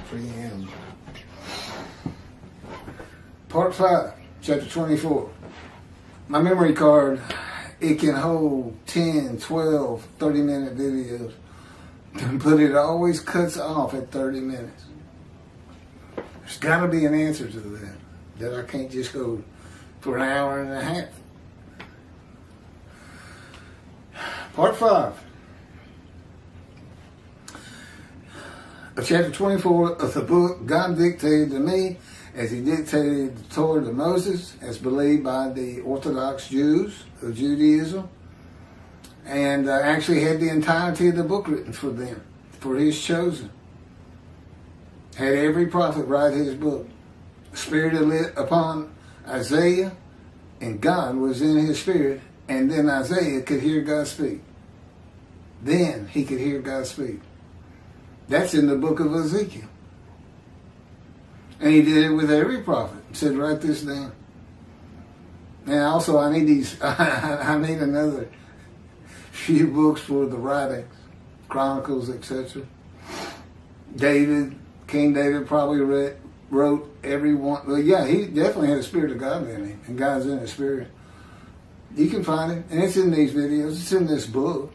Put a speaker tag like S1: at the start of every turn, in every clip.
S1: Preamble. Part 5, chapter 24. My memory card, it can hold 10, 12, 30-minute videos, but it always cuts off at 30 minutes. There's got to be an answer to that I can't just go for an hour and a half. Part 5 of chapter 24 of the book God dictated to me as he dictated the Torah to Moses, as believed by the Orthodox Jews of Judaism, and actually had the entirety of the book written for them, for his chosen. Had every prophet write his book. The Spirit lit upon Isaiah, and God was in his spirit, and then Isaiah could hear God speak. Then he could hear God speak. That's in the book of Ezekiel. And he did it with every prophet. He said, write this down. And also I need these, I need another few books for the writings, Chronicles, etc. King David probably wrote every one. Well, yeah, he definitely had the Spirit of God in him, and God's in his spirit. You can find it, and it's in these videos. It's in this book.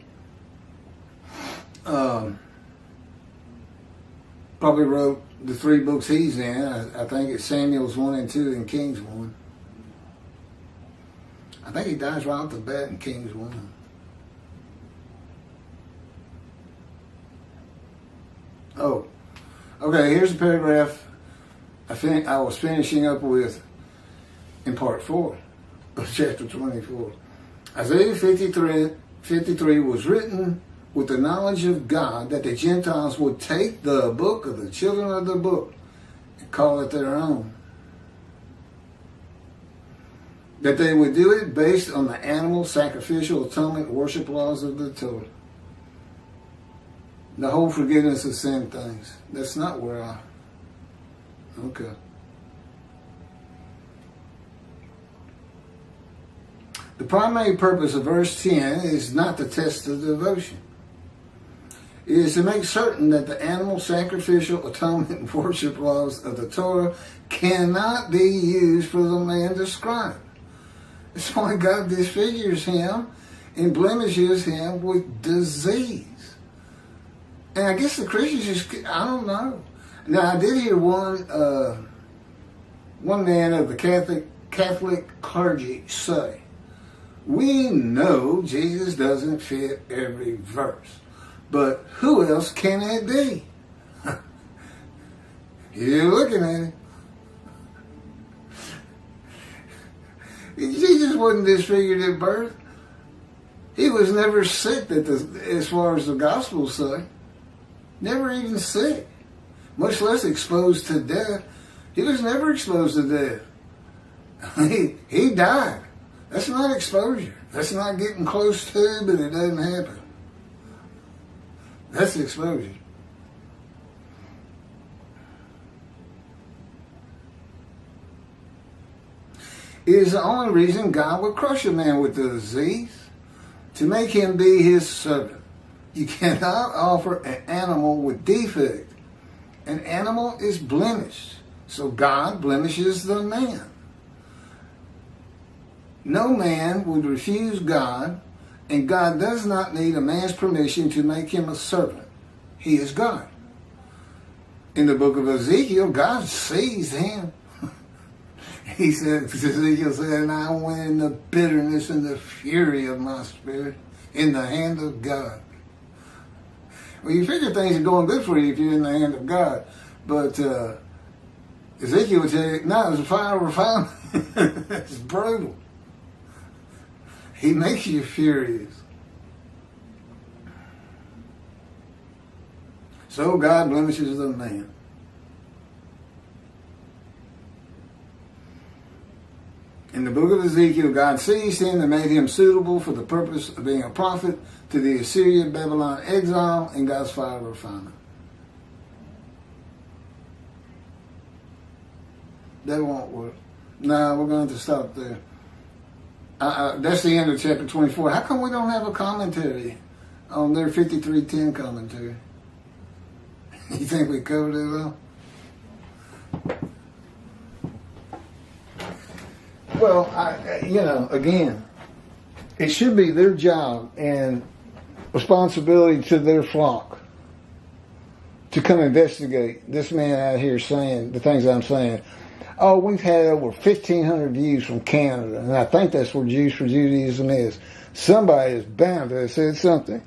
S1: Probably wrote the 3 books he's in. I think it's Samuel's 1 and 2 and Kings 1. I think he dies right off the bat in Kings 1. Oh, okay, here's a paragraph I was finishing up with in part 4 of chapter 24. Isaiah 53 was written with the knowledge of God that the Gentiles would take the book of the children of the book and call it their own. That they would do it based on the animal sacrificial atonement worship laws of the Torah. The whole forgiveness of sin things. That's not where I... Okay. The primary purpose of verse 10 is not to test the devotion. It is to make certain that the animal sacrificial atonement worship laws of the Torah cannot be used for the man described. That's why God disfigures him and blemishes him with disease. And I guess the Christians just, I don't know. Now, I did hear one man of the Catholic clergy say, we know Jesus doesn't fit every verse, but who else can it be? You're looking at it. Jesus wasn't disfigured at birth. He was never sick, as far as the Gospels say. Never even sick. Much less exposed to death. He was never exposed to death. He died. That's not exposure. That's not getting close to, but it doesn't happen. That's exposure. It is the only reason God would crush a man with the disease, to make him be his servant. You cannot offer an animal with defect. An animal is blemished, so God blemishes the man. No man would refuse God, and God does not need a man's permission to make him a servant. He is God. In the book of Ezekiel, God sees him. He said, Ezekiel said, and I went in the bitterness and the fury of my spirit in the hand of God. Well, you figure things are going good for you if you're in the hand of God. But Ezekiel would tell you, no, it was a fire over fire. It's brutal. He makes you furious. So God blemishes the man. In the book of Ezekiel, God seized him and made him suitable for the purpose of being a prophet to the Assyrian Babylon exile in God's fire refinement. That won't work. No, we're going to stop there. That's the end of chapter 24. How come we don't have a commentary on their 53:10 commentary? You think we covered it all? Well, again, it should be their job and responsibility to their flock to come investigate this man out here saying the things I'm saying. Oh, we've had over 1,500 views from Canada, and I think that's where Jews for Judaism is. Somebody is bound to have said something.